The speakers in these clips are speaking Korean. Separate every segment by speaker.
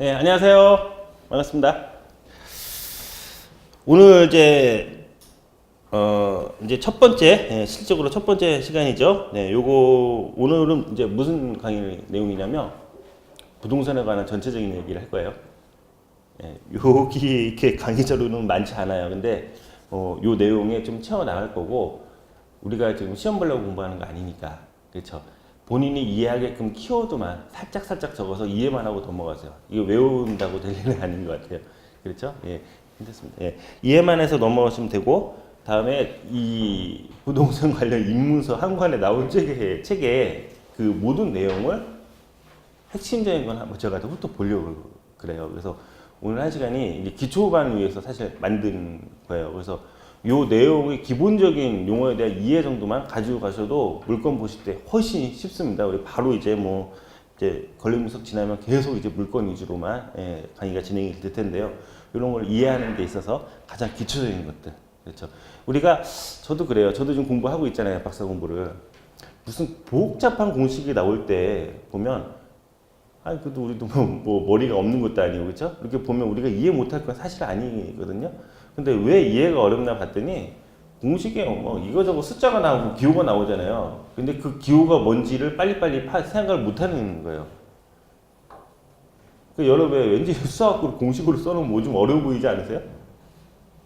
Speaker 1: 네, 안녕하세요. 반갑습니다. 오늘 이제 첫 번째, 실질적으로 첫 번째 시간이죠. 네, 요거, 오늘은 이제 무슨 강의 내용이냐면, 부동산에 관한 전체적인 얘기를 할 거예요. 네, 여기 이렇게 강의 자료는 많지 않아요. 근데, 요 내용에 좀 채워나갈 거고, 우리가 지금 시험 보려고 공부하는 거 아니니까. 그렇죠. 본인이 이해하게끔 키워드만 살짝 적어서 이해만 하고 넘어가세요. 이거 외운다고 될 일은 아닌 것 같아요. 그렇죠? 예, 괜찮습니다. 예, 이해만 해서 넘어가시면 되고, 다음에 이 부동산 관련 입문서 한 권에 나온 책에 그 모든 내용을 핵심적인 건 한번 제가 훑어 보려고 그래요. 그래서 오늘 한 시간이 이제 기초반을 위해서 사실 만든 거예요. 그래서 요 내용의 기본적인 용어에 대한 이해 정도만 가지고 가셔도 물건 보실 때 훨씬 쉽습니다. 우리 바로 이제 이제 권리 분석 지나면 계속 이제 물건 위주로만 강의가 진행이 될 텐데요. 이런 걸 이해하는 데 있어서 가장 기초적인 것들. 그렇죠. 저도 그래요. 저도 지금 공부하고 있잖아요. 박사 공부를. 무슨 복잡한 공식이 나올 때 보면 그래도 우리도 뭐 머리가 없는 것도 아니고, 그렇죠? 이렇게 보면 우리가 이해 못할 건 사실 아니거든요. 근데 왜 이해가 어렵나 봤더니 공식에 이거저거 숫자가 나오고 기호가 나오잖아요. 근데 그 기호가 뭔지를 빨리빨리 생각을 못하는 거예요. 여러분 왠지 수학으로 공식으로 써놓으면 뭐 좀 어려워 보이지 않으세요?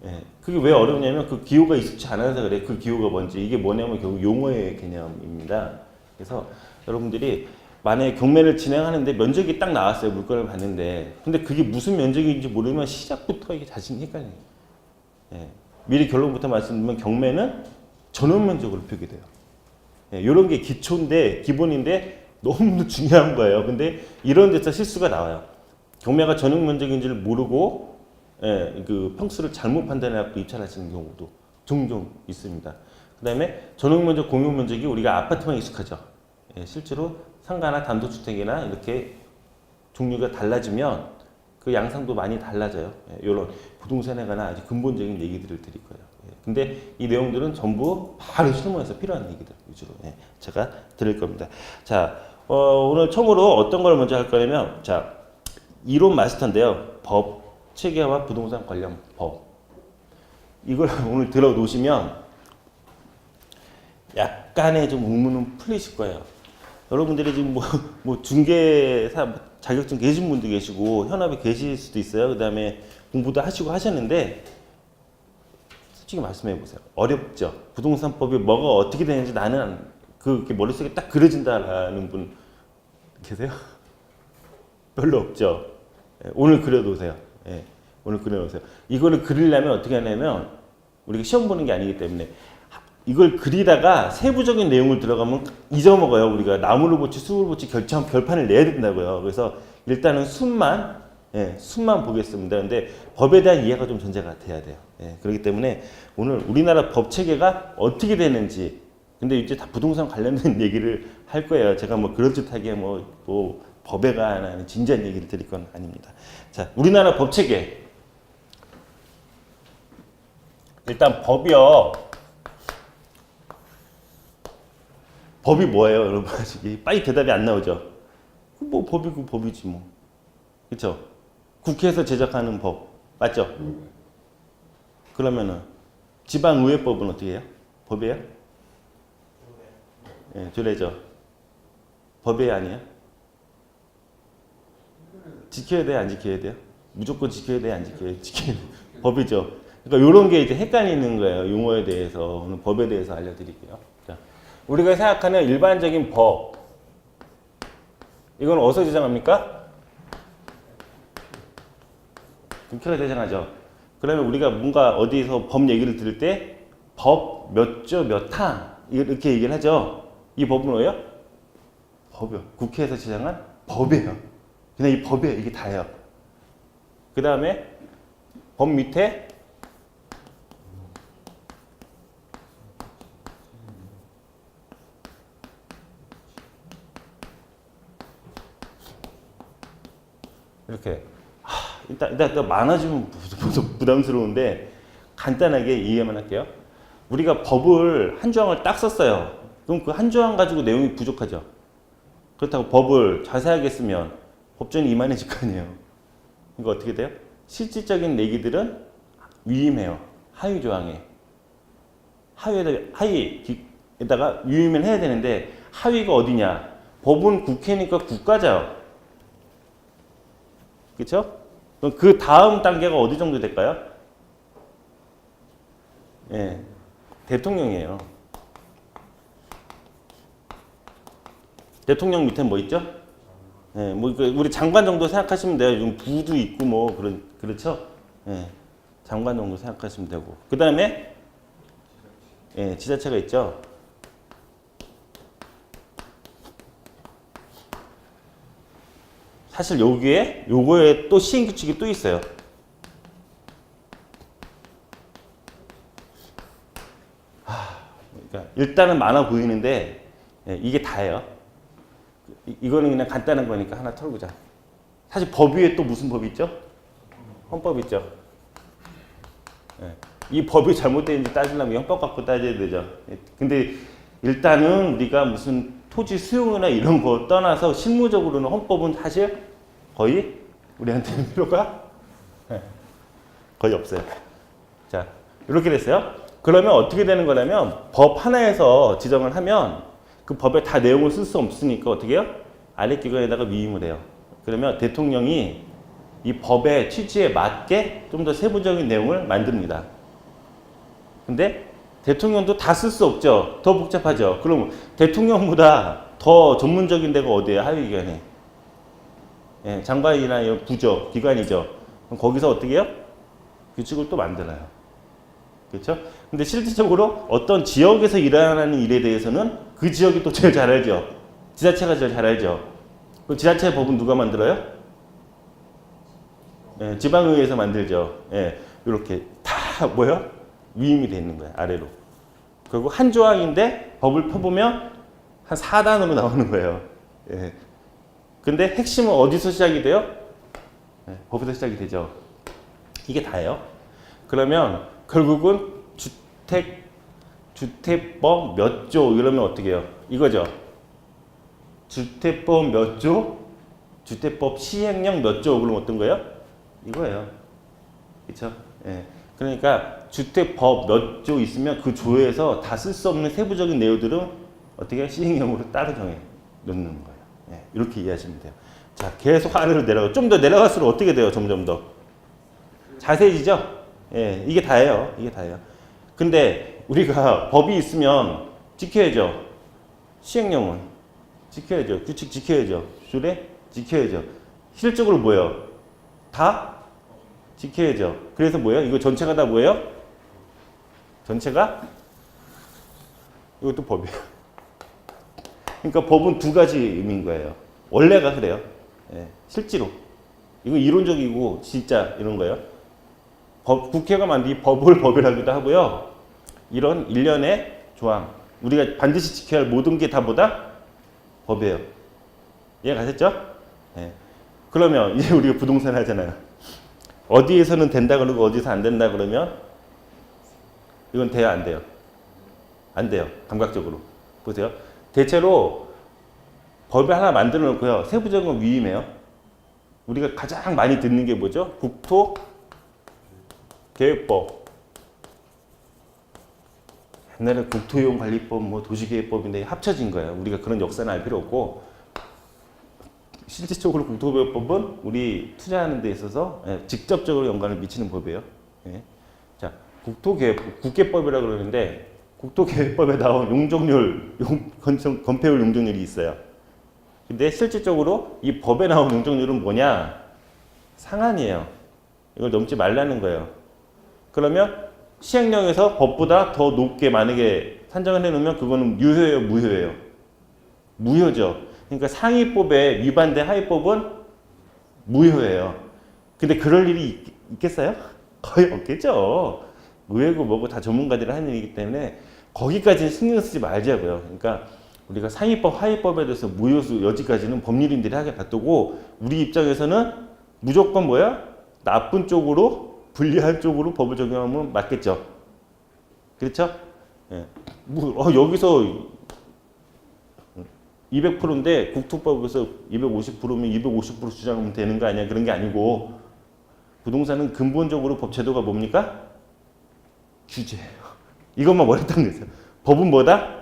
Speaker 1: 예, 그게 왜 어렵냐면 그 기호가 익숙치 않아서 그래. 그 기호가 뭔지. 이게 뭐냐면 결국 용어의 개념입니다. 그래서 여러분들이 만약에 경매를 진행하는데 면적이 딱 나왔어요. 물건을 봤는데. 근데 그게 무슨 면적인지 모르면 시작부터 이게 자신이 헷갈려요. 예, 미리 결론부터 말씀드리면 경매는 전원 면적으로 표기돼요. 이런 게 기초인데 기본인데 너무 중요한 거예요. 근데 이런 데서 실수가 나와요. 경매가 전용 면적인지를 모르고 그 평수를 잘못 판단해갖고 입찰하시는 경우도 종종 있습니다. 그 다음에 전용 면적, 공용 면적이 우리가 아파트만 익숙하죠. 실제로 상가나 단독주택이나 이렇게 종류가 달라지면 그 양상도 많이 달라져요. 이런 부동산에 관한 아주 근본적인 얘기들을 드릴 거예요. 근데 이 내용들은 전부 바로 실무에서 필요한 얘기들 위주로 제가 드릴 겁니다. 자, 오늘 처음으로 어떤 걸 먼저 할 거냐면, 자, 이론 마스터인데요. 법, 체계와 부동산 관련 법. 이걸 오늘 들어 놓으시면 약간의 좀 의문은 풀리실 거예요. 여러분들이 지금 뭐 중개사 자격증 계신 분도 계시고 현업에 계실 수도 있어요. 그 다음에 공부도 하시고 하셨는데 솔직히 말씀해 보세요. 어렵죠. 부동산법이 뭐가 어떻게 되는지 나는 그게 머릿속에 딱 그려진다라는 분 계세요? 별로 없죠. 오늘 그려놓으세요. 오늘 그려놓으세요. 이거를 그리려면 어떻게 하냐면 우리가 시험 보는 게 아니기 때문에 이걸 그리다가 세부적인 내용을 들어가면 잊어먹어요. 우리가 나무를 보지 수를 보지 결판을 내야 된다고요. 그래서 일단은 순만 보겠습니다. 근데 법에 대한 이해가 좀 전제가 돼야 돼요. 그렇기 때문에 오늘 우리나라 법 체계가 어떻게 되는지, 근데 이제 다 부동산 관련된 얘기를 할 거예요. 제가 그럴듯하게 법에 관한 진지한 얘기를 드릴 건 아닙니다. 자, 우리나라 법 체계. 일단 법이 뭐예요, 여러분? 빨리 대답이 안 나오죠? 법이고 법이지 뭐. 그쵸? 국회에서 제작하는 법. 맞죠? 그러면은, 지방의회법은 어떻게 해요? 법이에요? 조례죠. 법이 아니에요? 지켜야 돼요, 안 지켜야 돼요? 무조건 지켜야 돼요, 안 지켜야 돼요? 지켜야 돼요. 법이죠. 그러니까 이런 게 이제 헷갈리는 거예요. 용어에 대해서. 오늘 법에 대해서 알려드릴게요. 자, 우리가 생각하는 일반적인 법. 이건 어디서 제정합니까? 국회가 제정하죠. 그러면 우리가 뭔가 어디서 법 얘기를 들을 때 법 몇 조 몇 항 이렇게 얘기를 하죠. 이 법은 뭐예요? 법이요. 국회에서 제정한 법이에요. 그냥 이 법이에요. 이게 다예요. 그 다음에 법 밑에 이렇게 일단 많아지면 부담스러운데 간단하게 이해만 할게요. 우리가 법을 한 조항을 딱 썼어요. 그럼 그 한 조항 가지고 내용이 부족하죠. 그렇다고 법을 자세하게 쓰면 법전이 이만해질 거 아니에요. 이거 어떻게 돼요? 실질적인 내기들은 위임해요. 하위 조항에. 하위에다가 위임을 해야 되는데 하위가 어디냐? 법은 국회니까 국가죠. 그렇죠? 그럼 그 다음 단계가 어디 정도 될까요? 예, 대통령이에요. 대통령 밑에 뭐 있죠? 예, 뭐 우리 장관 정도 생각하시면 돼요. 요즘 부도 있고 뭐 그렇죠? 예, 장관 정도 생각하시면 되고. 그 다음에 예, 지자체가 있죠. 사실 요거에 또 시행규칙이 또 있어요. 그러니까 일단은 많아 보이는데 예, 이게 다예요. 이거는 그냥 간단한 거니까 하나 털고자. 사실 법 위에 또 무슨 법이 있죠? 헌법 있죠. 예, 이 법이 잘못되는지 따지려면 헌법 갖고 따져야 되죠. 예, 근데 일단은 우리가 무슨 토지 수용이나 이런 거 떠나서 실무적으로는 헌법은 사실 거의 우리한테는 필요가 거의 없어요. 자, 이렇게 됐어요. 그러면 어떻게 되는 거냐면 법 하나에서 지정을 하면 그 법에 다 내용을 쓸 수 없으니까 어떻게 해요? 아래 기관에다가 위임을 해요. 그러면 대통령이 이 법의 취지에 맞게 좀 더 세부적인 내용을 만듭니다. 근데 대통령도 다 쓸 수 없죠. 더 복잡하죠. 그럼 대통령보다 더 전문적인 데가 어디예요? 하위기관에. 예, 장관이나 이런 부죠. 기관이죠. 그럼 거기서 어떻게 해요? 규칙을 또 만들어요. 그렇죠? 근데 실질적으로 어떤 지역에서 일어나는 일에 대해서는 그 지역이 또 제일 잘 알죠. 지자체가 제일 잘 알죠. 그 지자체 법은 누가 만들어요? 예, 지방의회에서 만들죠. 예, 이렇게 다 뭐요? 위임이 돼 있는 거예요. 아래로. 그리고 한 조항인데 법을 펴보면 한 4단으로 나오는 거예요. 예. 근데 핵심은 어디서 시작이 돼요? 예, 법에서 시작이 되죠. 이게 다예요. 그러면 결국은 주택법 몇 조 이러면 어떻게 해요? 이거죠. 주택법 몇 조? 주택법 시행령 몇 조? 그럼 어떤 거예요? 이거예요. 그렇죠? 예. 그러니까 주택법 몇 조 있으면 그 조에서 다 쓸 수 없는 세부적인 내용들은 어떻게 시행령으로 따로 정해 놓는 거예요. 예. 이렇게 이해하시면 돼요. 자, 계속 아래로 내려가. 좀 더 내려갈수록 어떻게 돼요? 점점 더 자세해지죠? 예, 이게 다예요. 이게 다예요. 근데 우리가 법이 있으면 지켜야죠. 시행령은 지켜야죠. 규칙 지켜야죠. 조례 지켜야죠. 실질적으로 뭐예요? 다 지켜야죠. 그래서 뭐예요? 이거 전체가 다 뭐예요? 전체가 이것도 법이에요. 그러니까 법은 두 가지 의미인 거예요. 원래가 그래요. 예, 실제로. 이거 이론적이고 진짜 이런 거예요. 국회가 만든 이 법을 법이라기도 하고요. 이런 일련의 조항, 우리가 반드시 지켜야 할 모든 게 다 뭐다? 법이에요. 이해 가셨죠? 네. 그러면 이제 우리가 부동산 하잖아요. 어디에서는 된다 그러고 어디서 안 된다 그러면 이건 돼요, 안 돼요? 안 돼요. 감각적으로. 보세요. 대체로 법을 하나 만들어 놓고요. 세부적인 건 위임해요. 우리가 가장 많이 듣는 게 뭐죠? 국토계획법. 옛날에 국토이용관리법, 뭐 도시계획법인데 합쳐진 거예요. 우리가 그런 역사는 알 필요 없고 실질적으로 국토계획법은 우리 투자하는 데 있어서 직접적으로 연관을 미치는 법이에요. 예. 자, 국계법이라고 그러는데 국토계획법에 나온 용적률, 건폐율 용적률이 있어요. 근데 실질적으로 이 법에 나온 용적률은 뭐냐? 상한이에요. 이걸 넘지 말라는 거예요. 그러면 시행령에서 법보다 더 높게 만약에 산정을 해놓으면 그거는 유효예요, 무효예요? 무효죠. 그러니까 상위법에 위반된 하위법은 무효예요. 근데 그럴 일이 있겠어요? 거의 없겠죠. 의회고 뭐고 다 전문가들이 하는 일이기 때문에 거기까지는 신경 쓰지 말자고요. 그러니까 우리가 상위법, 하위법에 대해서 무효수 여지까지는 법률인들이 하게 놔두고 우리 입장에서는 무조건 뭐야? 나쁜 쪽으로 불리할 쪽으로 법을 적용하면 맞겠죠. 그렇죠? 예. 여기서 200%인데 국토법에서 250%면 250% 주장하면 되는 거 아니야? 그런 게 아니고 부동산은 근본적으로 법 제도가 뭡니까? 규제예요. 이것만 머리 딱 내세요. 법은 뭐다?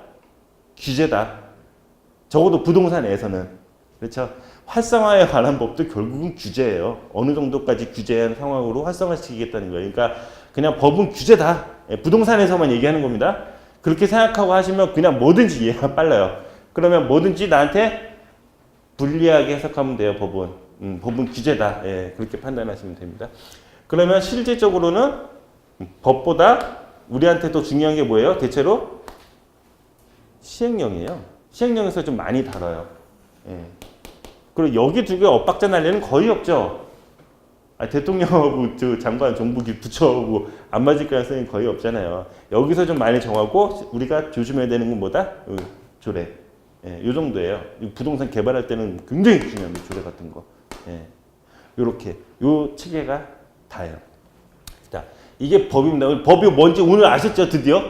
Speaker 1: 규제다. 적어도 부동산에서는. 그렇죠? 활성화에 관한 법도 결국은 규제예요. 어느 정도까지 규제한 상황으로 활성화시키겠다는 거예요. 그러니까 그냥 법은 규제다. 부동산에서만 얘기하는 겁니다. 그렇게 생각하고 하시면 그냥 뭐든지 이해가 빨라요. 그러면 뭐든지 나한테 불리하게 해석하면 돼요. 법은. 법은 규제다. 예, 그렇게 판단하시면 됩니다. 그러면 실질적으로는 법보다 우리한테 더 중요한 게 뭐예요? 대체로 시행령이에요. 시행령에서 좀 많이 다뤄요. 예. 그리고 여기 두 개 엇박자 날 일은 거의 없죠. 대통령하고 저 장관, 정부기, 부처하고 안 맞을 가능성이 거의 없잖아요. 여기서 좀 많이 정하고 우리가 조심해야 되는 건 뭐다? 조례. 예, 요 정도예요. 부동산 개발할 때는 굉장히 중요합니다. 조례 같은 거. 예. 요렇게. 요 체계가 다예요. 자, 이게 법입니다. 법이 뭔지 오늘 아셨죠? 드디어?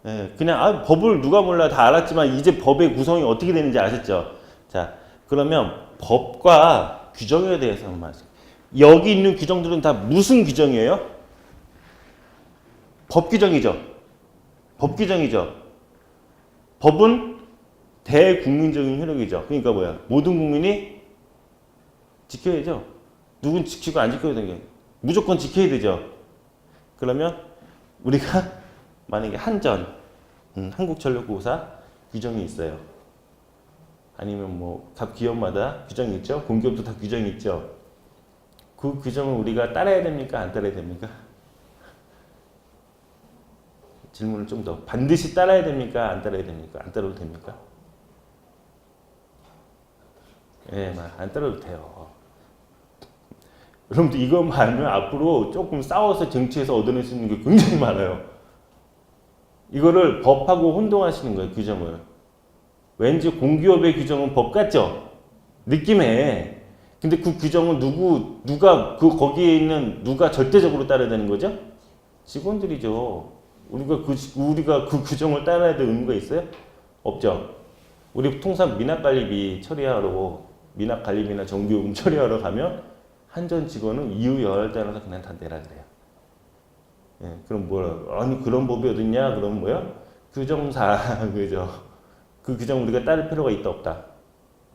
Speaker 1: 예, 그냥 법을 누가 몰라 다 알았지만 이제 법의 구성이 어떻게 되는지 아셨죠? 자, 그러면 법과 규정에 대해서 한번 말씀. 여기 있는 규정들은 다 무슨 규정이에요? 법 규정이죠. 법 규정이죠. 법은 대국민적인 효력이죠. 그러니까 뭐야? 모든 국민이 지켜야죠. 누군 지키고 안 지켜도 되는 게 무조건 지켜야 되죠. 그러면 우리가 만약에 한전, 한국전력공사 규정이 있어요. 아니면 뭐 각 기업마다 규정이 있죠. 공기업도 다 규정이 있죠. 그 규정을 우리가 따라야 됩니까? 안 따라야 됩니까? 질문을 좀 더. 반드시 따라야 됩니까? 안 따라야 됩니까? 안 따라도 됩니까? 예, 안 따라도 돼요. 여러분들 이것만 알면 앞으로 조금 싸워서 정치에서 얻어낼 수 있는 게 굉장히 많아요. 이거를 법하고 혼동하시는 거예요, 규정을. 왠지 공기업의 규정은 법 같죠? 느낌에. 근데 그 규정은 누가 거기에 있는 누가 절대적으로 따라야 되는 거죠? 직원들이죠. 우리가 그 규정을 따라야 될 의무가 있어요? 없죠. 우리 통상 미납관리비 처리하러 미납관리비나 정비요금 처리하러 가면 한전 직원은 이유 여하에 따라서 그냥 다 내라 그래요. 예, 그럼 뭐라? 아니 그런 법이 어딨냐? 그럼 뭐야? 규정사 그죠? 그 규정 우리가 따를 필요가 있다 없다?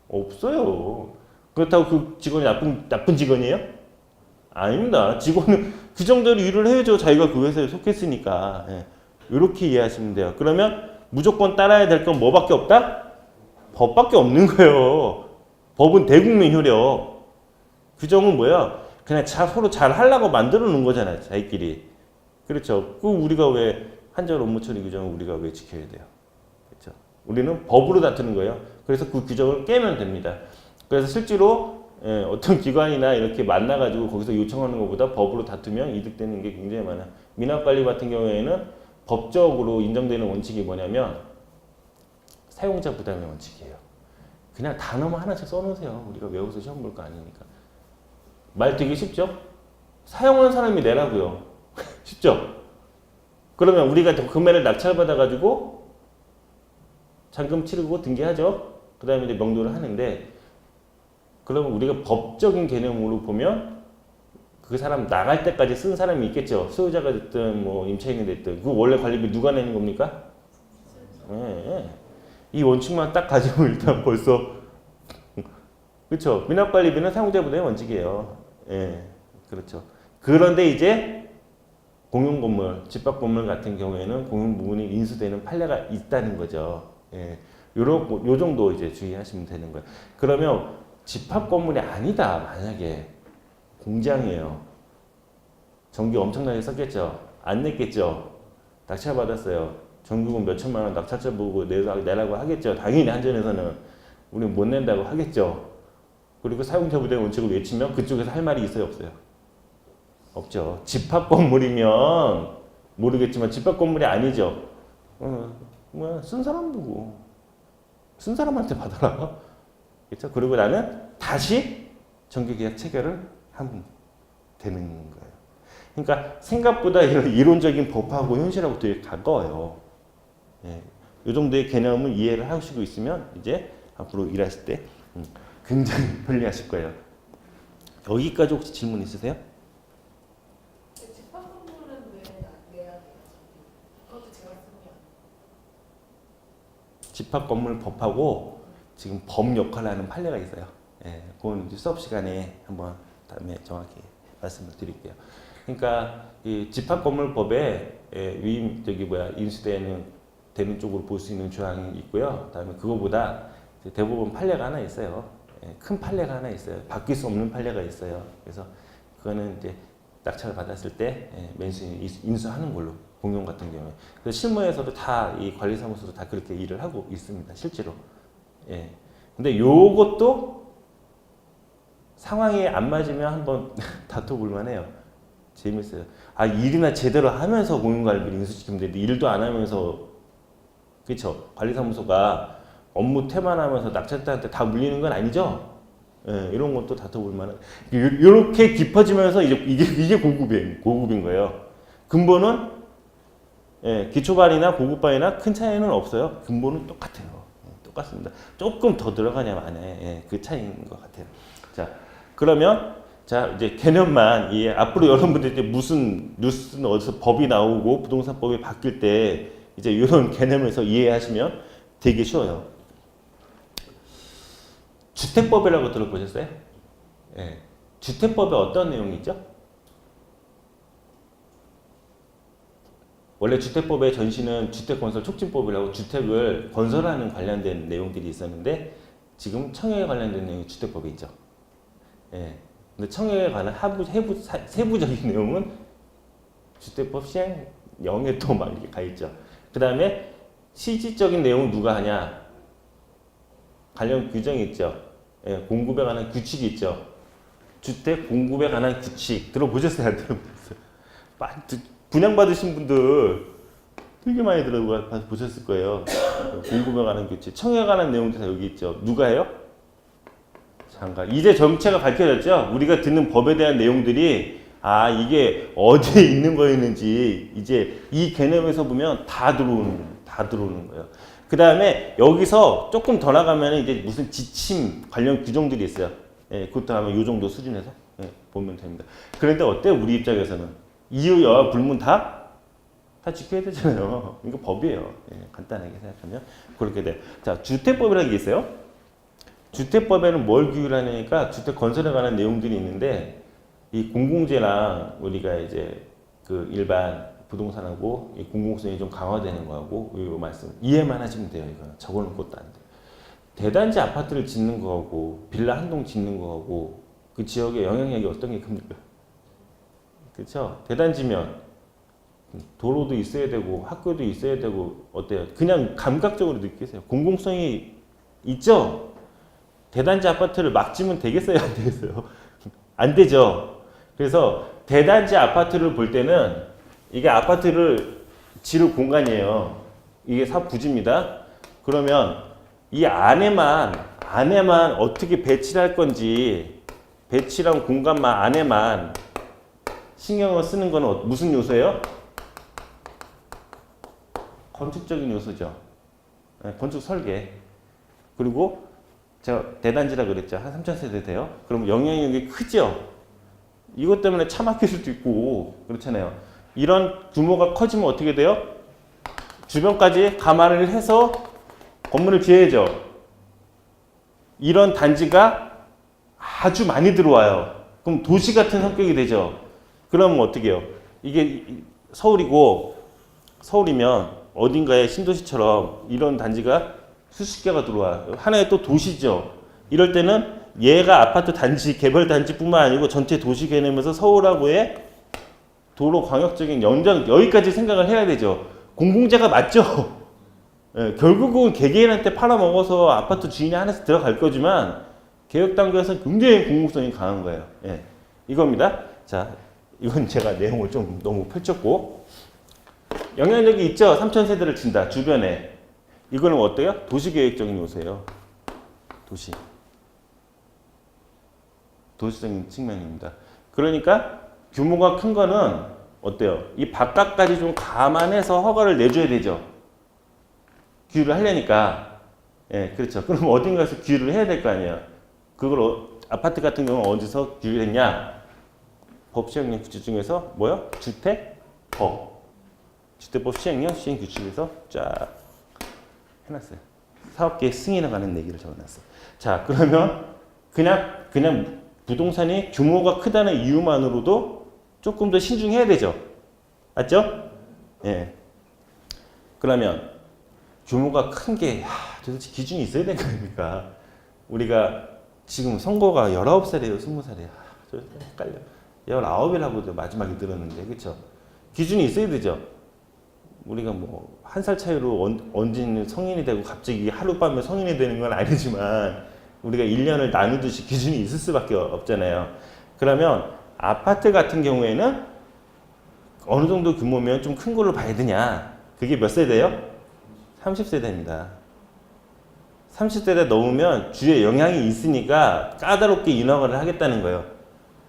Speaker 1: 없어요. 그렇다고 그 직원이 나쁜 직원이에요? 아닙니다. 직원은 규정대로 일을 해야죠. 자기가 그 회사에 속했으니까. 예. 이렇게 이해하시면 돼요. 그러면 무조건 따라야 될 건 뭐밖에 없다? 법밖에 없는 거예요. 법은 대국민 효력. 규정은 뭐야? 그냥 서로 잘 하려고 만들어 놓은 거잖아요. 자기끼리. 그렇죠. 그 우리가 왜 한전 업무 처리 규정을 우리가 왜 지켜야 돼요? 그렇죠. 우리는 법으로 다투는 거예요. 그래서 그 규정을 깨면 됩니다. 그래서 실제로 어떤 기관이나 이렇게 만나가지고 거기서 요청하는 것보다 법으로 다투면 이득되는 게 굉장히 많아요. 미납관리 같은 경우에는 법적으로 인정되는 원칙이 뭐냐면 사용자 부담의 원칙이에요. 그냥 단어만 하나씩 써놓으세요. 우리가 외워서 시험 볼 거 아니니까. 말 되게 쉽죠? 사용하는 사람이 내라고요. 쉽죠? 그러면 우리가 금액을 낙찰받아가지고 잔금 치르고 등기하죠? 그 다음에 이제 명도를 하는데 그러면 우리가 법적인 개념으로 보면 그 사람 나갈 때까지 쓴 사람이 있겠죠. 소유자가 됐든 뭐 임차인이 됐든 그 원래 관리비 누가 내는 겁니까? 예. 이 원칙만 딱 가지고 일단 벌써 그렇죠. 미납관리비는 사용자 부담의 원칙이에요. 예, 그렇죠. 그런데 이제 공용건물, 집합건물 같은 경우에는 공용 부분이 인수되는 판례가 있다는 거죠. 예, 요 정도 이제 주의하시면 되는 거예요. 그러면 집합건물이 아니다. 만약에 공장이에요. 전기 엄청나게 썼겠죠. 안 냈겠죠. 낙찰 받았어요. 전기금 몇 천만 원 낙찰자 보고 내라고 하겠죠. 당연히 한전에서는 우리는 못 낸다고 하겠죠. 그리고 사용자 부담 원칙을 외치면 그쪽에서 할 말이 있어요, 없어요? 없죠. 집합건물이면 모르겠지만 집합건물이 아니죠. 쓴 사람 보고 쓴 사람한테 받아라. 그렇죠? 그리고 나는 다시 정규계약 체결을 하면 되는 거예요. 그러니까 생각보다 이런 이론적인 법하고 현실하고 되게 가까워요. 예, 이 정도의 개념을 이해를 하시고 있으면 이제 앞으로 일하실 때 굉장히 편리하실 거예요. 여기까지 혹시 질문 있으세요? 집합건물법하고 지금 법 역할을 하는 판례가 있어요. 예, 그건 이제 수업 시간에 한번 다음에 정확히 말씀을 드릴게요. 그러니까 이 집합건물법에 위임 인수되는 쪽으로 볼 수 있는 조항이 있고요. 그다음에 그거보다 대부분 판례가 하나 있어요. 예, 큰 판례가 하나 있어요. 바뀔 수 없는 판례가 있어요. 그래서 그거는 이제 낙찰을 받았을 때 맨수인이 인수하는 걸로 공용 같은 경우에. 그래서 실무에서도 다 이 관리사무소도 다 그렇게 일을 하고 있습니다. 실제로. 예. 근데 요것도 상황이 안 맞으면 한번 다퉈볼 만해요. 재밌어요. 아, 일이나 제대로 하면서 공용관리비를 인수시키면 되는데 일도 안 하면서, 그렇죠? 관리사무소가 업무 태만하면서 낙찰자한테 다 물리는 건 아니죠? 예, 이런 것도 다퉈볼 만한. 이렇게 깊어지면서 이게 고급인 거예요. 근본은 기초반이나 고급반이나 큰 차이는 없어요. 근본은 똑같아요. 똑같습니다. 조금 더 들어가냐 마냐 그 차이인 것 같아요. 자, 그러면 이제 개념만 앞으로 여러분들 이제 무슨 뉴스는 어디서 법이 나오고 부동산법이 바뀔 때 이제 이런 개념에서 이해하시면 되게 쉬워요. 주택법이라고 들어보셨어요? 예. 주택법에 어떤 내용이 있죠? 원래 주택법의 전신은 주택건설촉진법이라고 주택을 건설하는 관련된 내용들이 있었는데 지금 청약에 관련된 내용이 주택법에 있죠. 예. 근데 청약에 관한 세부적인 내용은 주택법 시행 0에 또 막 이렇게 가 있죠. 그 다음에 실질적인 내용은 누가 하냐? 관련 규정이 있죠. 예, 공급에 관한 규칙이 있죠. 주택 공급에 관한 규칙 들어보셨어요? 안 들어보셨어요? 분양받으신 분들 되게 많이 들어보셨을 거예요. 공급에 관한 규칙, 청약에 관한 내용도 다 여기 있죠. 누가 해요? 장관. 이제 정체가 밝혀졌죠. 우리가 듣는 법에 대한 내용들이 이게 어디에 있는 거였는지 이제 이 개념에서 보면 다 들어오는 거예요. 그 다음에 여기서 조금 더 나가면 이제 무슨 지침 관련 규정들이 있어요. 예, 그것도 아마 이 정도 수준에서 보면 됩니다. 그런데 어때요? 우리 입장에서는 이유, 여하, 불문 다 지켜야 되잖아요. 이거 법이에요. 간단하게 생각하면 그렇게 돼. 자, 주택법이라는 게 있어요. 주택법에는 뭘 규율하냐니까 주택 건설에 관한 내용들이 있는데 이 공공재랑 우리가 이제 그 일반 부동산하고 이 공공성이 좀 강화되는 거하고 이 말씀 이해만 하시면 돼요. 이거는 적어놓은 것도 안 돼요. 대단지 아파트를 짓는 거하고 빌라 한 동 짓는 거하고 그 지역의 영향력이 어떤 게 큽니까? 그렇죠? 대단지면 도로도 있어야 되고 학교도 있어야 되고 어때요? 그냥 감각적으로 느끼세요. 공공성이 있죠? 대단지 아파트를 막 지면 되겠어요? 안 되겠어요? 안 되죠. 그래서 대단지 아파트를 볼 때는 이게 아파트를 지을 공간이에요. 이게 부지입니다. 그러면 이 안에만 어떻게 배치를 할 건지 배치랑 공간만 안에만 신경을 쓰는 건 무슨 요소예요? 건축적인 요소죠. 건축 설계. 그리고 제가 대단지라 그랬죠. 한 3,000세대 돼요. 그럼 영향력이 크죠. 이것 때문에 차 막힐 수도 있고 그렇잖아요. 이런 규모가 커지면 어떻게 돼요? 주변까지 감안을 해서 건물을 지어야죠. 이런 단지가 아주 많이 들어와요. 그럼 도시 같은 성격이 되죠. 그러면 어떻게 해요? 이게 서울이면 어딘가에 신도시처럼 이런 단지가 수십 개가 들어와요. 하나의 또 도시죠. 이럴 때는 얘가 아파트 단지, 개발 단지뿐만 아니고 전체 도시 개념에서 서울하고의 도로 광역적인 연장 여기까지 생각을 해야 되죠. 공공재가 맞죠. 예, 결국은 개개인한테 팔아먹어서 아파트 주인이 하나씩 들어갈 거지만 개혁 단계에서 굉장히 공공성이 강한 거예요. 예, 이겁니다. 자, 이건 제가 내용을 좀 너무 펼쳤고 영향력이 있죠. 3,000세대를 친다 주변에. 이거는 어때요? 도시계획적인 요소예요. 도시적인 측면입니다. 그러니까 규모가 큰 거는 어때요? 이 바깥까지 좀 감안해서 허가를 내줘야 되죠. 규율을 하려니까. 예, 그렇죠. 그럼 어딘가에서 규율을 해야 될 거 아니에요. 그걸 아파트 같은 경우는 어디서 규율했냐? 법 시행령 규칙 중에서 뭐요? 주택법 시행령 시행규칙에서 쫙 해놨어요. 사업계획 승인에 관한 얘기를 적어놨어요. 자, 그러면 그냥 부동산이 규모가 크다는 이유만으로도 조금 더 신중해야 되죠. 맞죠? 예. 그러면 규모가 큰 게 도대체 기준이 있어야 되는 거니까 우리가 지금 선거가 19살이에요, 20살이에요. 저 헷갈려. 19이라고도 마지막에 들었는데, 그렇죠? 기준이 있어야 되죠. 우리가 뭐 한 살 차이로 언제 성인이 되고 갑자기 하룻밤에 성인이 되는 건 아니지만 우리가 1년을 나누듯이 기준이 있을 수밖에 없잖아요. 그러면 아파트 같은 경우에는 어느 정도 규모면 좀 큰 걸로 봐야 되냐? 그게 몇 세대예요? 30세대입니다. 30세대 넘으면 주에 영향이 있으니까 까다롭게 인허가를 하겠다는 거예요.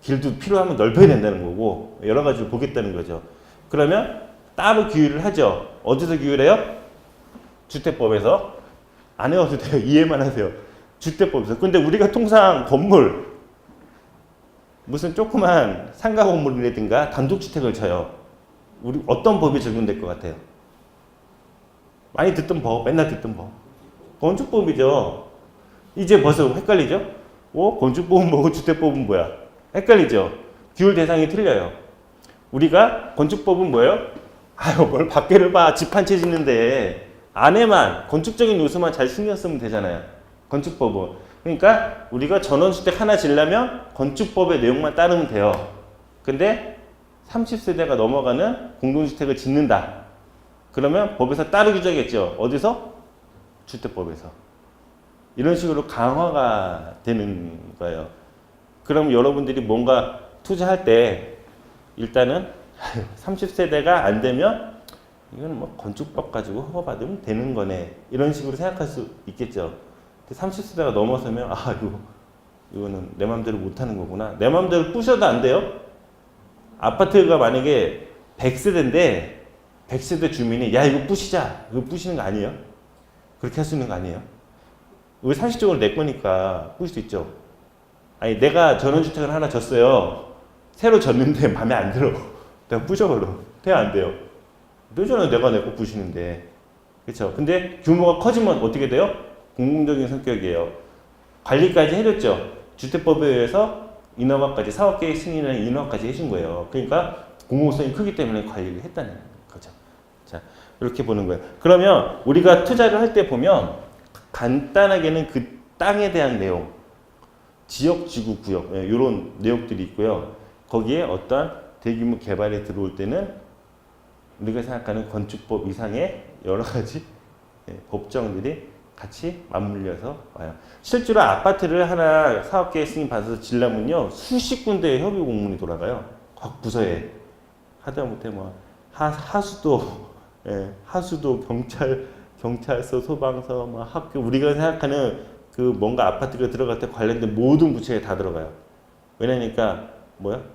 Speaker 1: 길도 필요하면 넓혀야 된다는 거고 여러 가지를 보겠다는 거죠. 그러면 따로 규율을 하죠. 어디서 규율해요? 주택법에서. 안 외워도 돼요. 이해만 하세요. 주택법에서. 근데 우리가 통상 건물 무슨 조그만 상가 건물이라든가 단독주택을 쳐요. 우리 어떤 법이 적용될 것 같아요? 많이 듣던 법, 맨날 듣던 법. 건축법이죠. 이제 벌써 헷갈리죠? 건축법은 뭐고 주택법은 뭐야? 헷갈리죠? 규율 대상이 틀려요. 우리가 건축법은 뭐예요? 아유, 뭘 밖에를 봐. 집 한 채 짓는데 안에만 건축적인 요소만 잘 신경 쓰면 되잖아요. 건축법은. 그러니까 우리가 전원주택 하나 지으려면 건축법의 내용만 따르면 돼요. 근데 30세대가 넘어가는 공동주택을 짓는다. 그러면 법에서 따로 규정했죠. 어디서? 주택법에서. 이런 식으로 강화가 되는 거예요. 그럼 여러분들이 뭔가 투자할 때 일단은 30세대가 안 되면 이건 뭐 건축법 가지고 허가받으면 되는 거네. 이런 식으로 생각할 수 있겠죠. 30세대가 넘어서면 이거는 내 맘대로 못하는 거구나. 내 맘대로 부셔도 안 돼요. 아파트가 만약에 100세대인데 100세대 주민이 야 이거 부시자. 이거 부시는 거 아니에요? 그렇게 할 수 있는 거 아니에요? 왜 상식적으로 내 거니까 부실 수 있죠. 아니 내가 전원주택을 하나 졌어요. 새로 졌는데 마음에 안 들어. 내가 부셔버려. 돼야 안 돼요. 되잖아요. 내가 내 거 부시는데. 그렇죠. 근데 규모가 커지면 어떻게 돼요? 공공적인 성격이에요. 관리까지 해줬죠. 주택법에 의해서 인허가까지 사업계획 승인이나 인허가까지 해준 거예요. 그러니까 공공성이 크기 때문에 관리를 했다는 거죠. 자, 이렇게 보는 거예요. 그러면 우리가 투자를 할 때 보면 간단하게는 그 땅에 대한 내용, 지역, 지구, 구역 이런 내용들이 있고요. 거기에 어떤 대규모 개발이 들어올 때는 우리가 생각하는 건축법 이상의 여러 가지 법정들이 같이 맞물려서 와요. 실제로 아파트를 하나 사업계획 승인 받아서 지려면요 수십 군데의 협의 공문이 돌아가요. 각 부서에 하다못해 뭐 하수도, 하수도 경찰서, 소방서, 뭐 학교 우리가 생각하는 그 뭔가 아파트가 들어갈 때 관련된 모든 부처에 다 들어가요. 왜냐니까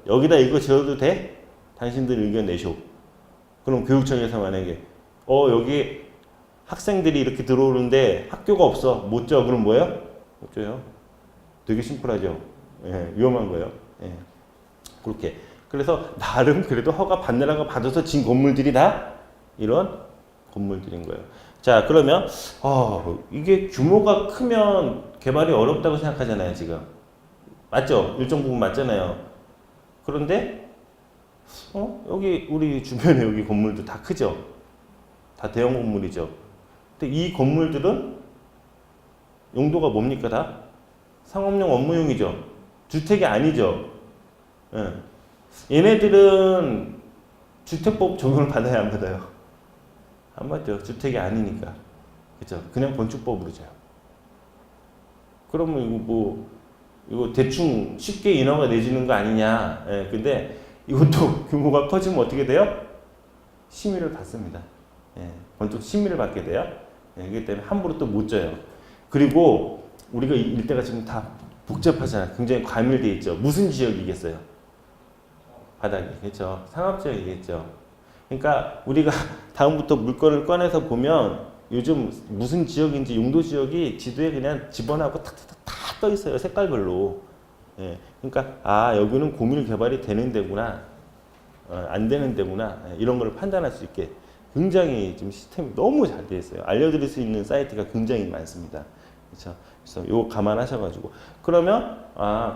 Speaker 1: 여기다 이거 지어도 돼? 당신들 의견 내쇼. 그럼 교육청에서 만약에 여기 학생들이 이렇게 들어오는데 학교가 없어. 못 줘. 그럼 뭐예요? 못 줘요. 되게 심플하죠. 위험한 거예요. 그렇게. 그래서 나름 그래도 허가 받느라고 받아서 진 건물들이 다 이런 건물들인 거예요. 자, 그러면 이게 규모가 크면 개발이 어렵다고 생각하잖아요, 지금. 맞죠? 일정 부분 맞잖아요. 그런데 여기 우리 주변에 여기 건물도 다 크죠? 다 대형 건물이죠. 근데 이 건물들은 용도가 뭡니까 다? 상업용 업무용이죠. 주택이 아니죠. 얘네들은 주택법 적용을 받아야 안 받아요? 안 받죠. 주택이 아니니까. 그죠? 그냥 건축법으로 져요. 그러면 이거 대충 쉽게 인허가 내주는 거 아니냐. 근데 이것도 규모가 커지면 어떻게 돼요? 심의를 받습니다. 건축 심의를 받게 돼요. 그렇기 때문에 함부로 또 못 져요. 그리고 우리가 일대가 지금 다 복잡하잖아요. 굉장히 과밀되어 있죠. 무슨 지역이겠어요? 바닥이. 그렇죠. 상업지역이겠죠. 그러니까 우리가 다음부터 물건을 꺼내서 보면 요즘 무슨 지역인지 용도 지역이 지도에 그냥 집어넣고 탁탁탁 다 떠 있어요. 색깔별로. 그러니까 여기는 공유 개발이 되는 데구나. 안 되는 데구나. 이런 걸 판단할 수 있게 굉장히 지금 시스템이 너무 잘 되어 있어요. 알려드릴 수 있는 사이트가 굉장히 많습니다. 그렇죠? 그래서 요거 감안하셔가지고 그러면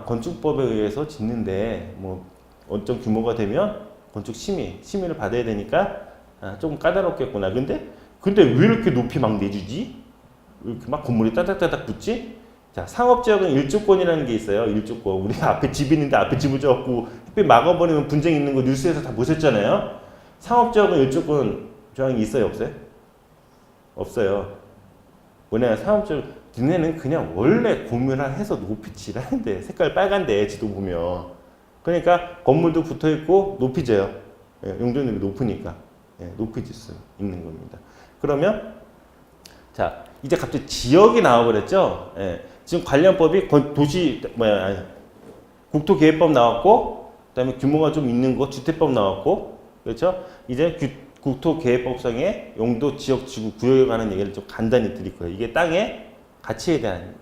Speaker 1: 건축법에 의해서 짓는데 뭐 어떤 규모가 되면 건축 심의를 받아야 되니까 조금 까다롭겠구나. 근데 왜 이렇게 높이 막 내주지? 왜 이렇게 막 건물이 따닥따닥 붙지? 자, 상업지역은 일조권이라는 게 있어요. 일조권. 우리 앞에 집 있는데 앞에 집을 지었고 햇빛 막아버리면 분쟁 있는 거 뉴스에서 다 보셨잖아요. 상업지역은 일조권 조항이 있어요, 없어요? 없어요. 뭐냐, 상업지역 니네는 그냥 원래 공유를 해서 높이 칠하는데 색깔 빨간데 지도 보면 그러니까 건물도 붙어 있고 높이 져요. 예, 용적률이 높으니까 높이 질 수 있는 겁니다. 그러면 자 이제 갑자기 지역이 나와버렸죠. 예, 지금 관련법이 국토계획법 나왔고 그다음에 규모가 좀 있는 거 주택법 나왔고 그렇죠. 이제 국토계획법상의 용도 지역 지구 구역에 관한 얘기를 좀 간단히 드릴 거예요. 이게 땅의 가치에 대한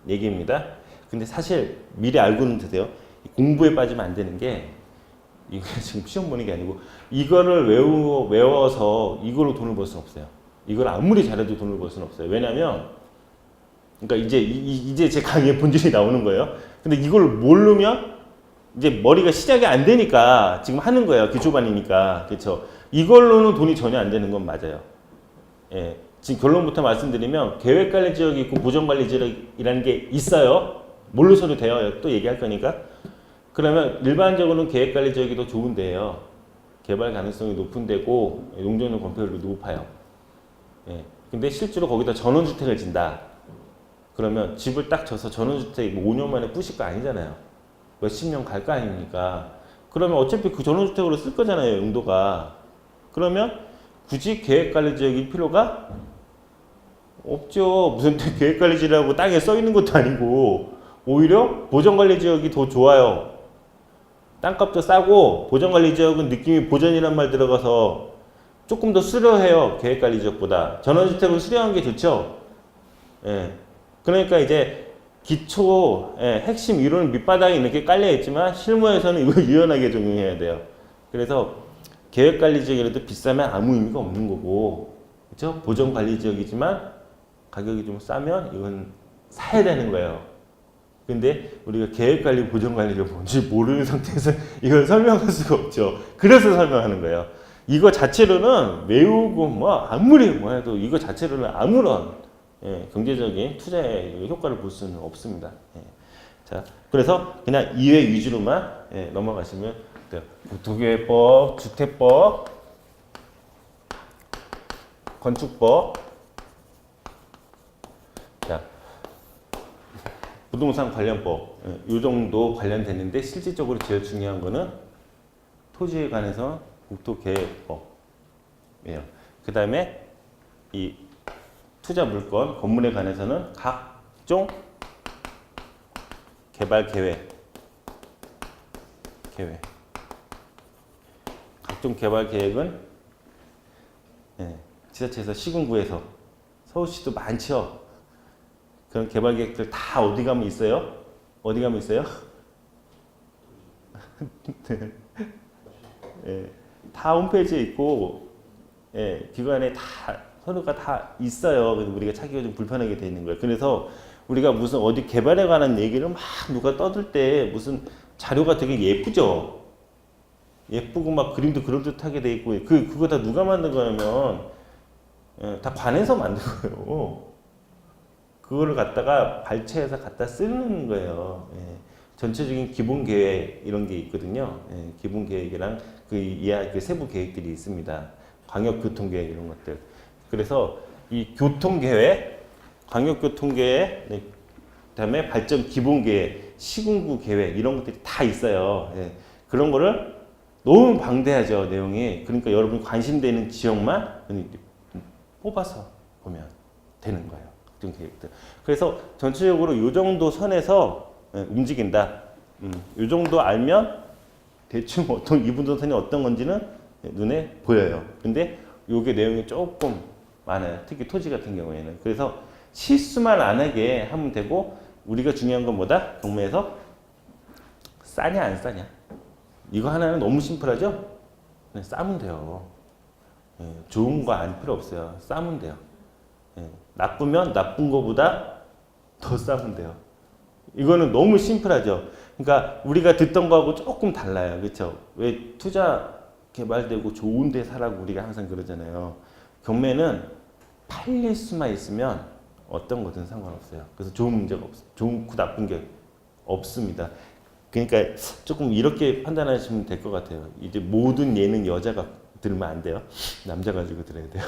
Speaker 1: 얘기입니다. 근데 사실 미리 알고는 드세요. 공부에 빠지면 안 되는 게 이거 지금 시험 보는 게 아니고 이거를 외워서 이걸로 돈을 벌 수는 없어요. 이걸 아무리 잘해도 돈을 벌 수는 없어요. 왜냐면 그러니까 이제 제 강의의 본질이 나오는 거예요. 근데 이걸 모르면 이제 머리가 시작이 안 되니까 지금 하는 거예요. 기초반이니까. 그렇죠? 이걸로는 돈이 전혀 안 되는 건 맞아요. 예. 지금 결론부터 말씀드리면 계획관리 지역이 있고 보전관리 지역이라는 게 있어요. 모르셔도 돼요. 또 얘기할 거니까. 그러면 일반적으로는 계획관리 지역이 더 좋은데요. 개발 가능성이 높은 데고 용적률 건폐율도 높아요. 예. 근데 실제로 거기다 전원주택을 진다. 그러면 집을 딱 져서 전원주택 5년 만에 부실 거 아니잖아요. 몇십 년 갈 거 아닙니까? 그러면 어차피 그 전원주택으로 쓸 거잖아요. 용도가. 그러면 굳이 계획관리 지역일 필요가 없죠. 무슨 계획관리 지역이라고 땅에 써 있는 것도 아니고 오히려 보전관리 지역이 더 좋아요. 땅값도 싸고 보전관리 지역은 느낌이 보전이란 말 들어가서 조금 더 수려해요. 계획관리 지역보다. 전원주택은 수려한 게 좋죠. 예. 그러니까 이제 기초 핵심 이론 밑바닥에 이렇게 깔려 있지만 실무에서는 이거 유연하게 적용해야 돼요. 그래서 계획관리 지역이라도 비싸면 아무 의미가 없는 거고, 그렇죠? 보전관리 지역이지만 가격이 좀 싸면 이건 사야 되는 거예요. 근데 우리가 계획관리, 보전관리가 뭔지 모르는 상태에서 이걸 설명할 수가 없죠. 그래서 설명하는 거예요. 이거 자체로는 외우고 아무리 해도 이거 자체로는 아무런 경제적인 투자의 효과를 볼 수는 없습니다. 자, 그래서 그냥 이외 위주로만 넘어가시면 돼요. 국토계획법, 주택법, 건축법, 자, 부동산 관련법, 이 정도 관련됐는데 실질적으로 제일 중요한 거는 토지에 관해서 국토계획법이에요. 그 다음에 이 투자 물건, 건물에 관해서는 각종 개발 계획. 각종 개발 계획은 지자체에서 시군구에서 서울시도 많죠. 그런 개발 계획들 다 어디 가면 있어요? 어디 가면 있어요? 다 홈페이지에 있고 기관에 다 서류가 다 있어요. 그래서 우리가 찾기가 좀 불편하게 되어 있는 거예요. 그래서 우리가 무슨 어디 개발에 관한 얘기를 막 누가 떠들 때 무슨 자료가 되게 예쁘죠. 예쁘고 막 그림도 그럴듯하게 돼 있고 그거 다 누가 만든 거냐면 다 관에서 만든 거예요. 그거를 갖다가 발췌해서 갖다 쓰는 거예요. 전체적인 기본 계획 이런 게 있거든요. 기본 계획이랑 그 이하 그 세부 계획들이 있습니다. 광역교통계획 이런 것들. 그래서 이 교통계획, 광역교통계획, 그다음에 발전 기본계획, 시군구 계획 이런 것들이 다 있어요. 그런 거를 너무 방대하죠 내용이. 그러니까 여러분이 관심되는 지역만 뽑아서 보면 되는 거예요. 각종 계획들. 그래서 전체적으로 이 정도 선에서 움직인다. 이 정도 알면 대충 이 부동산이 어떤 건지는 눈에 보여요. 근데 요게 내용이 조금 많아요. 특히 토지 같은 경우에는. 그래서 실수만 안 하게 하면 되고 우리가 중요한 건 뭐다? 경매에서 싸냐 안 싸냐. 이거 하나는 너무 심플하죠? 그냥 싸면 돼요. 좋은 거 안 필요 없어요. 싸면 돼요. 나쁘면 나쁜 거보다 더 싸면 돼요. 이거는 너무 심플하죠. 그러니까 우리가 듣던 거하고 조금 달라요. 그렇죠? 왜 투자 개발되고 좋은 데 사라고 우리가 항상 그러잖아요. 경매는 팔릴 수만 있으면 어떤 거든 상관없어요. 그래서 좋은 문제가 없어요. 좋고 나쁜 게 없습니다. 그러니까 조금 이렇게 판단하시면 될 것 같아요. 이제 모든 예는 여자가 들으면 안 돼요. 남자 가지고 들어야 돼요.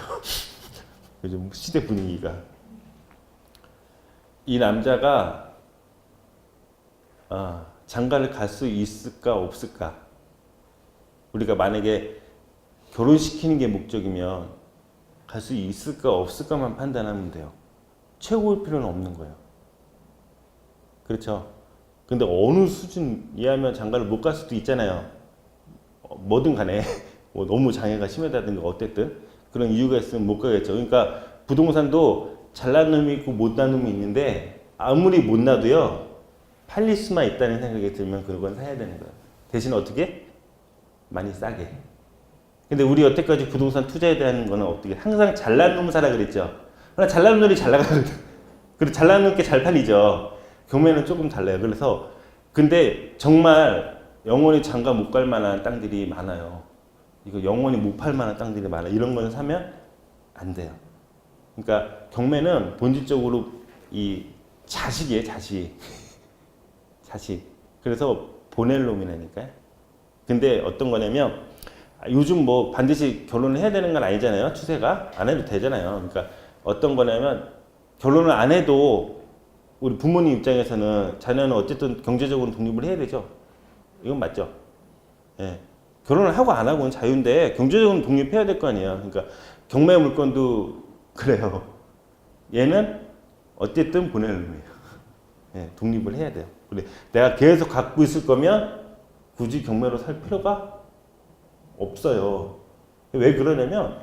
Speaker 1: 요즘 시대 분위기가. 이 남자가 장가를 갈 수 있을까 없을까? 우리가 만약에 결혼시키는 게 목적이면 갈 수 있을까 없을까만 판단하면 돼요. 최고일 필요는 없는 거예요. 그렇죠? 근데 어느 수준 이하면 장가를 못 갈 수도 있잖아요. 뭐든 간에 뭐 너무 장애가 심하다든가 어쨌든 그런 이유가 있으면 못 가겠죠. 그러니까 부동산도 잘난 놈이 있고 못난 놈이 있는데 아무리 못나도요 팔릴 수만 있다는 생각이 들면 그건 사야 되는 거예요. 대신 어떻게? 많이 싸게. 근데 우리 여태까지 부동산 투자에 대한 거는 어떻게? 항상 잘난 놈 사라 그랬죠. 그러나 잘난 놈이 잘 나가거든. 그리고 잘난 놈께 잘 팔리죠. 경매는 조금 달라요. 그래서 근데 정말 영원히 장가 못 갈 만한 땅들이 많아요. 이거 영원히 못 팔 만한 땅들이 많아. 이런 거는 사면 안 돼요. 그러니까 경매는 본질적으로 이 자식이에요, 자식. 자식. 그래서 보낼 놈이라니까요. 근데 어떤 거냐면 요즘 뭐 반드시 결혼을 해야 되는 건 아니잖아요. 추세가 안 해도 되잖아요. 그러니까 어떤 거냐면 결혼을 안 해도 우리 부모님 입장에서는 자녀는 어쨌든 경제적으로 독립을 해야 되죠. 이건 맞죠. 예. 결혼을 하고 안 하고는 자유인데 경제적으로 독립해야 될 거 아니에요. 그러니까 경매 물건도 그래요. 얘는 어쨌든 보낼 놈이에요. 예, 독립을 해야 돼요. 그래, 내가 계속 갖고 있을 거면 굳이 경매로 살 필요가 없어요. 왜 그러냐면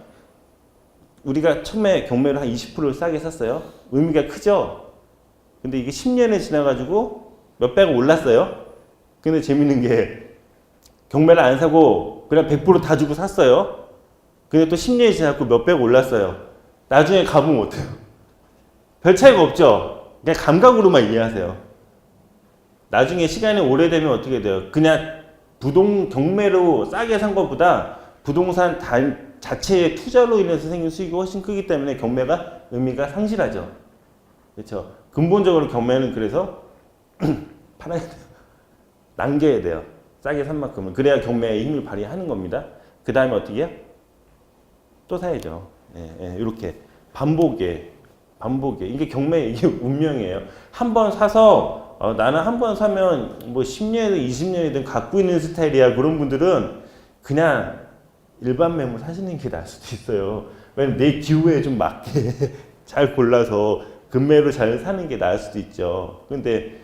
Speaker 1: 우리가 처음에 경매를 한 20%를 싸게 샀어요. 의미가 크죠? 근데 이게 10년이 지나가지고 몇배가 올랐어요. 근데 재밌는 게 경매를 안 사고 그냥 100% 다 주고 샀어요. 근데 또 10년이 지나고 몇배가 올랐어요. 나중에 가보면 어때요? 별 차이가 없죠? 그냥 감각으로만 이해하세요. 나중에 시간이 오래되면 어떻게 돼요? 그냥 경매로 싸게 산 것보다 부동산 자체의 투자로 인해서 생긴 수익이 훨씬 크기 때문에 경매가 의미가 상실하죠. 그렇죠? 근본적으로 경매는 그래서 팔아야 돼요. 남겨야 돼요. 싸게 산 만큼은. 그래야 경매의 힘을 발휘하는 겁니다. 그 다음에 어떻게 해요? 또 사야죠. 이렇게 반복에. 이게 경매, 이게 운명이에요. 한 번 사서 나는 한 번 사면 뭐 10년이든 20년이든 갖고 있는 스타일이야. 그런 분들은 그냥 일반 매물 사시는 게 나을 수도 있어요. 왜냐면 내 기호에 좀 맞게 잘 골라서 금매로 잘 사는 게 나을 수도 있죠. 근데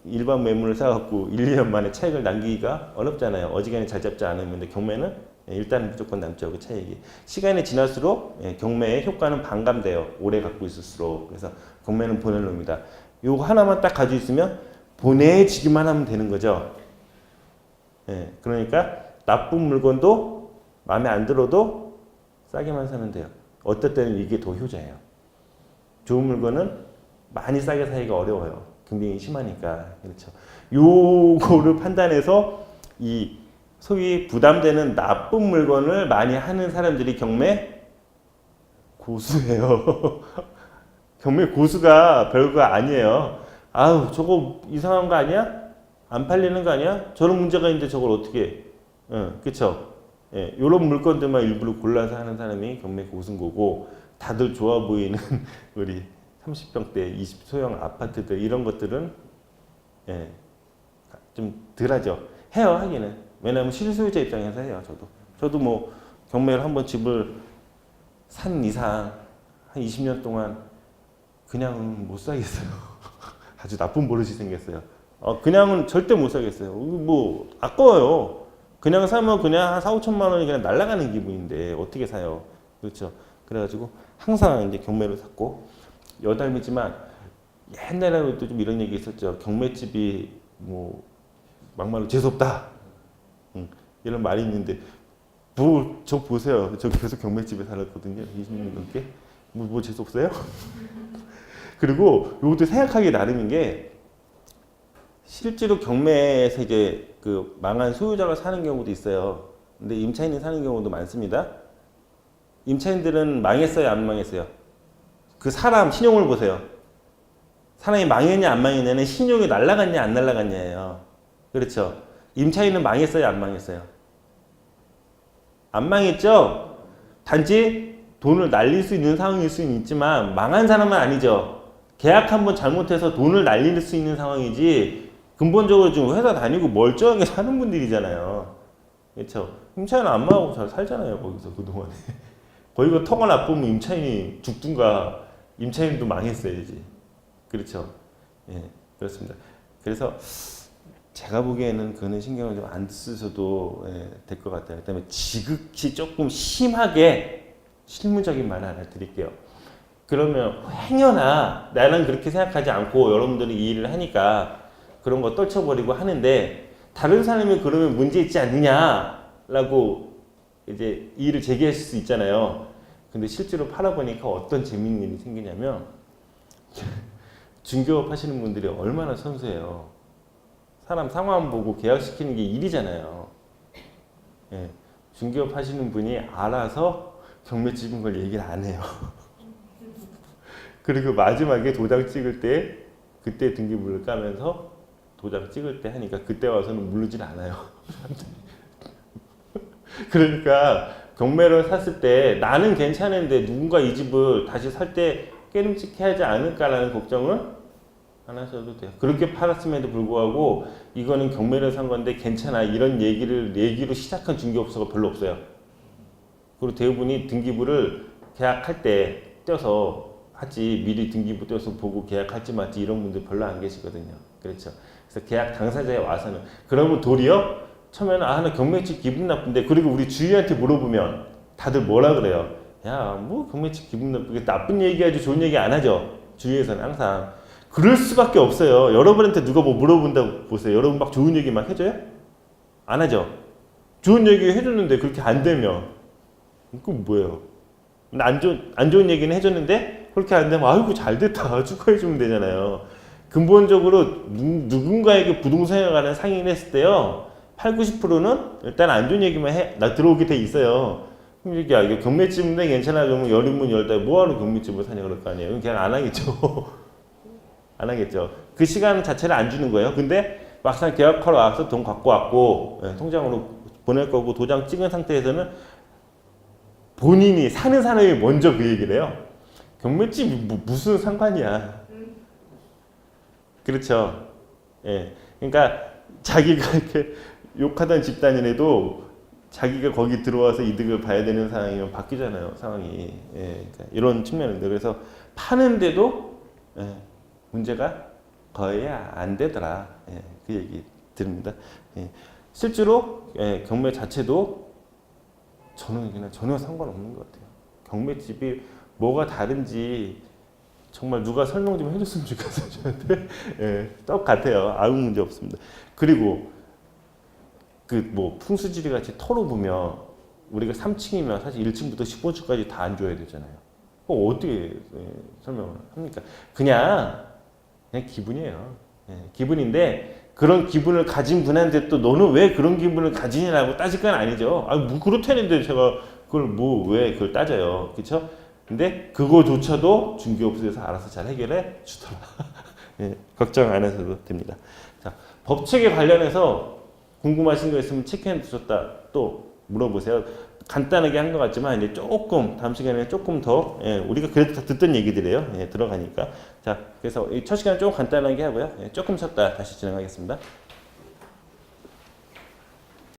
Speaker 1: 일반 매물을 사갖고 1, 2년 만에 차익을 남기기가 어렵잖아요. 어지간히 잘 잡지 않으면. 근데 경매는 일단 무조건 남죠. 그 차익이. 시간이 지날수록 경매의 효과는 반감돼요. 오래 갖고 있을수록. 그래서 경매는 보낼 놈이다. 요거 하나만 딱 가지고 있으면 보내지기만 하면 되는 거죠. 그러니까 나쁜 물건도 마음에 안 들어도 싸게만 사면 돼요. 어떨 때는 이게 더 효자예요. 좋은 물건은 많이 싸게 사기가 어려워요. 경쟁이 심하니까. 그렇죠. 요거를 판단해서 이 소위 부담되는 나쁜 물건을 많이 하는 사람들이 경매 고수예요. 경매 고수가 별거 아니에요. 아우 저거 이상한 거 아니야? 안 팔리는 거 아니야? 저런 문제가 있는데 저걸 어떻게 그쵸? 요런 물건들만 일부러 골라서 하는 사람이 경매 고수인 거고 다들 좋아 보이는 우리 30평대 20소형 아파트들 이런 것들은 좀 덜하죠. 해요 하기는. 왜냐하면 실소유자 입장에서 해요. 저도 뭐 경매를 한번 집을 산 이상 한 20년 동안 그냥은 못 사겠어요. 아주 나쁜 버릇이 생겼어요. 그냥은 절대 못 사겠어요. 뭐 아까워요. 그냥 사면 그냥 한 4, 5천만 원이 그냥 날아가는 기분인데 어떻게 사요. 그렇죠. 그래가지고 항상 이제 경매를 샀고 여담이지만 옛날에도 좀 이런 얘기 있었죠. 경매집이 뭐 막말로 재수없다. 이런 말이 있는데 뭐 저 보세요. 저 계속 경매집에 살았거든요. 20년 넘게. 뭐 재수 없어요? 그리고 이것도 생각하기 나름인 게 실제로 경매에서 이제 그 망한 소유자가 사는 경우도 있어요. 근데 임차인이 사는 경우도 많습니다. 임차인들은 망했어요, 안 망했어요? 그 사람 신용을 보세요. 사람이 망했냐 안 망했냐는 신용이 날라갔냐 안 날라갔냐예요. 그렇죠? 임차인은 망했어요, 안 망했어요? 안 망했죠? 단지 돈을 날릴 수 있는 상황일 수는 있지만 망한 사람은 아니죠. 계약 한번 잘못해서 돈을 날릴 수 있는 상황이지 근본적으로 지금 회사 다니고 멀쩡하게 사는 분들이잖아요. 그렇죠? 임차인은 안 망하고 잘 살잖아요. 거기서 그동안에. 거기가 터가 나쁘면 임차인이 죽든가 임차인도 망했어야지. 그렇죠? 예, 그렇습니다. 그래서 제가 보기에는 그거는 신경을 좀 안 쓰셔도 될 것 같아요. 그다음에 지극히 조금 심하게 실무적인 말 하나 드릴게요. 그러면 행여나 나는 그렇게 생각하지 않고 여러분들이 이 일을 하니까 그런 거 떨쳐버리고 하는데 다른 사람이 그러면 문제 있지 않느냐라고 이제 이의를 제기할 수 있잖아요. 근데 실제로 팔아보니까 어떤 재밌는 일이 생기냐면 중개업 하시는 분들이 얼마나 선수해요. 사람 상황 보고 계약시키는 게 일이잖아요. 예, 중개업 하시는 분이 알아서 경매 찍은 걸 얘기를 안 해요. 그리고 마지막에 도장 찍을 때 그때 등기부를 까면서 도장 찍을 때 하니까 그때 와서는 물르질 않아요. 그러니까 경매를 샀을 때 나는 괜찮은데 누군가 이 집을 다시 살 때 깨름칙해 하지 않을까라는 걱정은 안 하셔도 돼요. 그렇게 팔았음에도 불구하고 이거는 경매를 산 건데 괜찮아 이런 얘기로 시작한 중개업소가 별로 없어요. 그리고 대부분이 등기부를 계약할 때 떼서 하지 미리 등기부 떼서 보고 계약할지 말지 이런 분들 별로 안 계시거든요. 그렇죠. 그래서 계약 당사자에 와서는 그러면 도리어 처음에는 나 경매집 기분 나쁜데 그리고 우리 주위한테 물어보면 다들 뭐라 그래요? 야, 뭐 경매집 기분 나쁘게 나쁜 얘기하지 좋은 얘기 안 하죠. 주위에서는 항상 그럴 수밖에 없어요. 여러분한테 누가 뭐 물어본다고 보세요. 여러분 막 좋은 얘기 막 해줘요? 안 하죠. 좋은 얘기 해줬는데 그렇게 안 되면 그건 뭐예요? 안 좋은 얘기는 해줬는데 그렇게 안 되면 아이고 잘 됐다 축하해주면 되잖아요. 근본적으로 누군가에게 부동산에 관한 상의를 했을 때요 8, 90%는 일단 안 좋은 얘기만 들어오게 돼 있어요. 그럼 이게 이거 경매집인데 괜찮아 그러면 열인문 열다 뭐하러 경매집을 사냐 그럴 거 아니에요. 그냥 안 하겠죠. 안 하겠죠. 그 시간 자체를 안 주는 거예요. 근데 막상 계약하러 와서 돈 갖고 왔고 통장으로 보낼 거고 도장 찍은 상태에서는 본인이 사는 사람이 먼저 그 얘기를 해요. 경매집이 무슨 상관이야. 그렇죠. 예. 그러니까 자기가 이렇게 욕하던 집단이라도 자기가 거기 들어와서 이득을 봐야 되는 상황이면 바뀌잖아요. 상황이. 예. 그러니까 이런 측면인데 그래서 파는데도 문제가 거의 안 되더라. 예. 그 얘기 드립니다. 예. 실제로 경매 자체도 저는 그냥 전혀 상관없는 것 같아요. 경매집이 뭐가 다른지 정말 누가 설명 좀 해줬으면 좋겠어요. 저한테 똑같아요. 아무 문제 없습니다. 그리고 그 뭐 풍수지리 같이 털어보면 우리가 3층이면 사실 1층부터 15층까지 다 안 줘야 되잖아요. 그거 어떻게 설명을 합니까? 그냥 기분이에요. 기분인데 그런 기분을 가진 분한테 또 너는 왜 그런 기분을 가지냐고 따질 건 아니죠. 뭐 그렇다는데 제가 그걸 왜 그걸 따져요. 그렇죠? 근데 그거조차도 중개업소에서 알아서 잘 해결해 주더라. 걱정 안 하셔도 됩니다. 자, 법칙에 관련해서 궁금하신 거 있으면 체크해 두셨다 또 물어보세요. 간단하게 한 것 같지만 이제 조금 다음 시간에 조금 더 우리가 그래도 다 듣던 얘기들이에요. 들어가니까 자 그래서 이 첫 시간 조금 간단하게 하고요. 조금 쉬었다 다시 진행하겠습니다.